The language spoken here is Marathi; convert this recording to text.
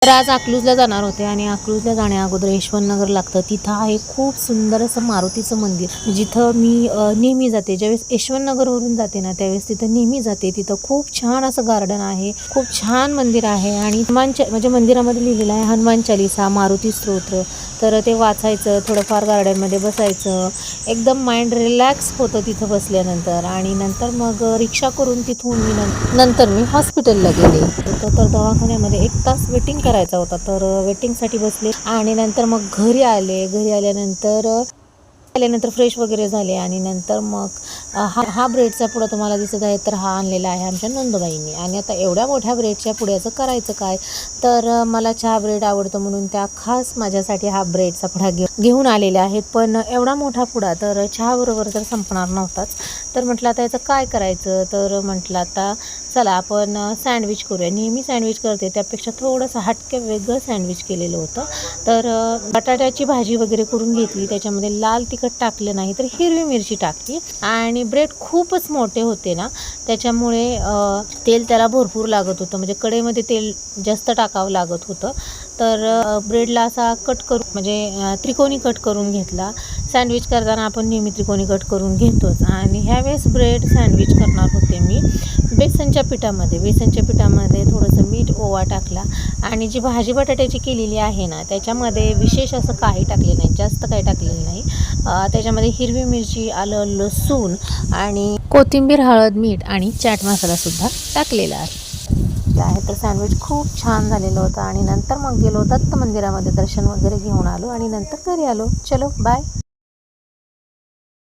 तर आज अकलूजला जाणार होते आणि अकलूजला जाण्या अगोदर यशवंतनगर लागतं. तिथं आहे खूप सुंदर असं मारुतीचं मंदिर, जिथं मी नेहमी जाते. ज्यावेळेस यशवंतनगरवरून जाते ना त्यावेळेस तिथं नेहमी जाते. तिथं खूप छान असं गार्डन आहे, खूप छान मंदिर आहे आणि म्हणजे मंदिरामध्ये लिहिलेलं आहे हनुमान चालीसा, मारुती स्तोत्र. तर ते वाचायचं, थोडंफार गार्डनमध्ये बसायचं, एकदम माइंड रिलॅक्स होतं तिथं बसल्यानंतर. आणि नंतर मग रिक्षा करून तिथून नंतर मी हॉस्पिटलला गेले. तर दवाखान्यामध्ये 1 तास वेटिंग करायचा होता, तर वेटिंगसाठी बसले आणि नंतर मग घरी आल्यानंतर फ्रेश वगैरे झाले आणि नंतर मग हा ब्रेडचा पुडा तुम्हाला दिसत आहे, तर हा आणलेला आहे आमच्या नंदुबाईंनी. आणि आता एवढ्या मोठ्या ब्रेडच्या पुड्याचं करायचं काय, तर मला चहा ब्रेड आवडतं म्हणून त्या खास माझ्यासाठी हा ब्रेडचा पुडा घेऊन आलेला आहेत. पण एवढा मोठा पुडा तर चहाबरोबर तर संपणार नव्हताच. तर म्हटलं आता याचं काय करायचं, तर म्हटलं आता चला आपण सँडविच करूया. नेहमी सँडविच करते त्यापेक्षा थोडंसं हटके वेगळं सँडविच केलेलं होतं. तर बटाट्याची भाजी वगैरे करून घेतली, त्याच्यामध्ये लाल तिखट टाकलं नाही तर हिरवी मिरची टाकली. आणि ब्रेड खूपच मोठे होते ना, त्याच्यामुळे तेल त्याला भरपूर लागत होतं, म्हणजे कढईमध्ये तेल जास्त टाकावं लागत होतं. तर ब्रेडला असा कट करून म्हणजे त्रिकोणी कट करून घेतला. सँडविच करताना आपण नेहमी त्रिकोणी कट करून घेतोच. आणि ह्यावेळेस ब्रेड सँडविच करणार होते मी बेसनच्या पिठामध्ये थोडंसं मीठ, ओवा टाकला. आणि जी भाजी बटाट्याची केलेली आहे ना त्याच्यामध्ये विशेष असं काही टाकले नाही, जास्त काही टाकलेलं नाही. त्याच्यामध्ये हिरवी मिरची, आलं, लसूण आणि कोथिंबीर, हळद, मीठ आणि चाट मसालासुद्धा टाकलेला आहे. तर सँडविच खूप छान झालेलं होतं. आणि नंतर मग गेलो दत्त मंदिरामध्ये, दर्शन वगैरे घेऊन आलो आणि नंतर घरी आलो. चलो बाय.